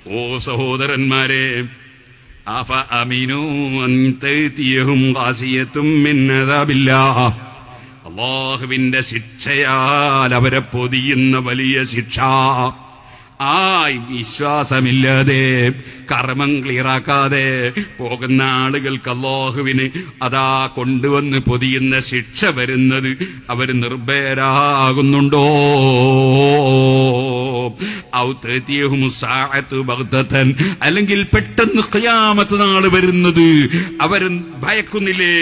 ഓ സഹോദരന്മാരെ, അഫ അമിനൂ അൻ തഅതിയഹും ഖാസിയത്തും മിൻ അദാബില്ലാഹ്, അല്ലാഹുവിന്റെ ശിക്ഷയാൽ അവരെ പൊതിയുന്ന വലിയ ശിക്ഷ. ആ വിശ്വാസമില്ലാതെ കർമ്മം ക്ലിയറാക്കാതെ പോകുന്ന ആളുകൾക്ക് അല്ലാഹുവിന് അതാ കൊണ്ടുവന്ന് പൊതിയുന്ന ശിക്ഷ വരുന്നത് അവർ നിർഭയരാകുന്നുണ്ടോ? അല്ലെങ്കിൽ പെട്ടെന്ന് ഖിയാമത്ത് നാള് വരുന്നത് അവർ ഭയക്കുന്നില്ലേ?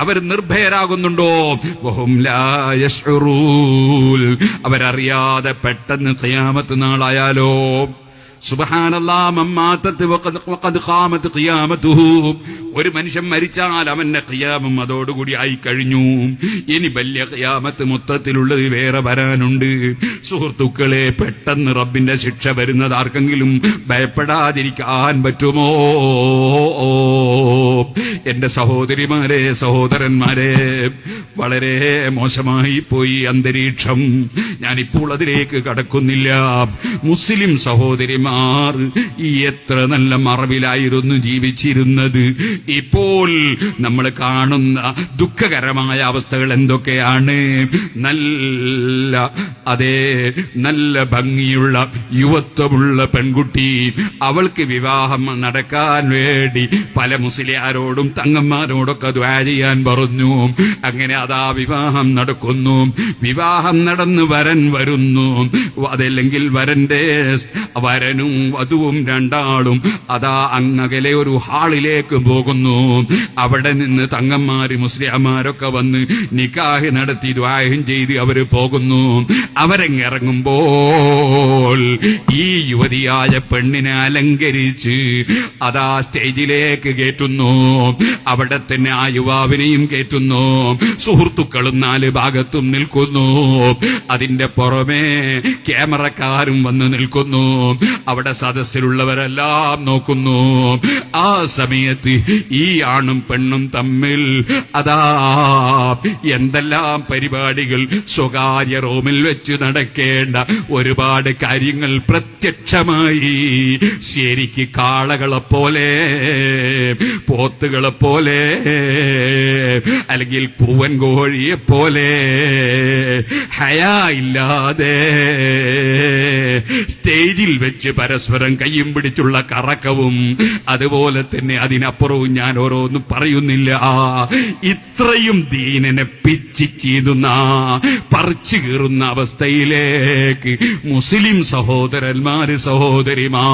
അവർ നിർഭയരാകുന്നുണ്ടോ? വഹും ലാ യശ്ഉറൂൻ, അവരറിയാതെ പെട്ടെന്ന് ഖിയാമത്ത് നാളായാലോ സുബ്ഹാനല്ലാഹ് മമ്മാതത്ത് വഖദ് ഖാമത്ത് ഖിയാമത്തുഹു, ഒരു മനുഷ്യൻ മരിച്ചാൽ അവന്റെ ഖിയാമം അതോടുകൂടി ആയി കഴിഞ്ഞു. ഇനി വലിയ ഖിയാമത്ത് മൊത്തത്തിലുള്ളത് വേറെ വരാനുണ്ട്. സുഹൃത്തുക്കളെ, പെട്ടെന്ന് റബ്ബിന്റെ ശിക്ഷ വരുന്നത് ആർക്കെങ്കിലും ഭയപ്പെടാതിരിക്കാൻ പറ്റുമോ? എന്റെ സഹോദരിമാരെ, സഹോദരന്മാരെ, വളരെ മോശമായി പോയി അന്തരീക്ഷം. ഞാനിപ്പോൾ അതിലേക്ക് കടക്കുന്നില്ല. മുസ്ലിം സഹോദരിമാർ എത്ര നല്ല മറവിലായിരുന്നു ജീവിച്ചിരുന്നത്. ഇപ്പോൾ നമ്മൾ കാണുന്ന ദുഃഖകരമായ അവസ്ഥകൾ എന്തൊക്കെയാണ്? നല്ല ഭംഗിയുള്ള യുവത്വമുള്ള പെൺകുട്ടി, അവൾക്ക് വിവാഹം നടക്കാൻ വേണ്ടി പല മുസ്ലിയാരോടും തങ്ങന്മാരോടൊക്കെ ദുആ ചെയ്യാൻ പറഞ്ഞു. അങ്ങനെ അതാ വിവാഹം നടക്കുന്നു. വിവാഹം നടന്ന് വരൻ വരുന്നു. അതല്ലെങ്കിൽ വരനും വധുവും രണ്ടാളും അതാ അങ്ങകലെ ഒരു ഹാളിലേക്ക് പോകുന്നു. അവിടെ നിന്ന് തങ്ങന്മാര് മുസ്ലിംമാരൊക്കെ വന്ന് നിക്കാഹ് നടത്തി ദുആയും ചെയ്ത് അവര് പോകുന്നു. അവരെങ്ങിറങ്ങുമ്പോൾ ഈ യുവതിയായ പെണ്ണിനെ അലങ്കരിച്ച് അതാ സ്റ്റേജിലേക്ക് കയറ്റുന്നു. അവിടെ തന്നെ ആ യുവാവിനെയും കയറ്റുന്നു. സുഹൃത്തുക്കളും നാല് ഭാഗത്തും നിൽക്കുന്നു. അതിന്റെ പുറമെ ക്യാമറക്കാരും വന്ന് നിൽക്കുന്നു. അവിടെ സദസ്സിലുള്ളവരെല്ലാം നോക്കുന്നു. ആ സമയത്ത് ഈ ആണും പെണ്ണും തമ്മിൽ അതാ എന്തെല്ലാം പരിപാടികൾ, സ്വകാര്യ റൂമിൽ വെച്ച് നടക്കേണ്ട ഒരുപാട് കാര്യങ്ങൾ പ്രത്യക്ഷമായി. ശരിക്ക് കാളകളെപ്പോലെ, പോത്തുകളെപ്പോലെ, അല്ലെങ്കിൽ പൂവൻ കോഴിയെപ്പോലെ ഹയാ ഇല്ലാതെ സ്റ്റേജിൽ വെച്ച് പരസ്പരം കയ്യും പിടിച്ചുള്ള കറക്കവും, അതുപോലെ തന്നെ അതിനപ്പുറവും ഞാൻ ഓരോന്നും പറയുന്നില്ല. ഇത്രയും ദീനനെ പിച്ചി ചീതുന്ന, പറിച്ചു കീറുന്ന അവസ്ഥയിലേക്ക് മുസ്ലിം സഹോദരന്മാര്, സഹോദരിമാർ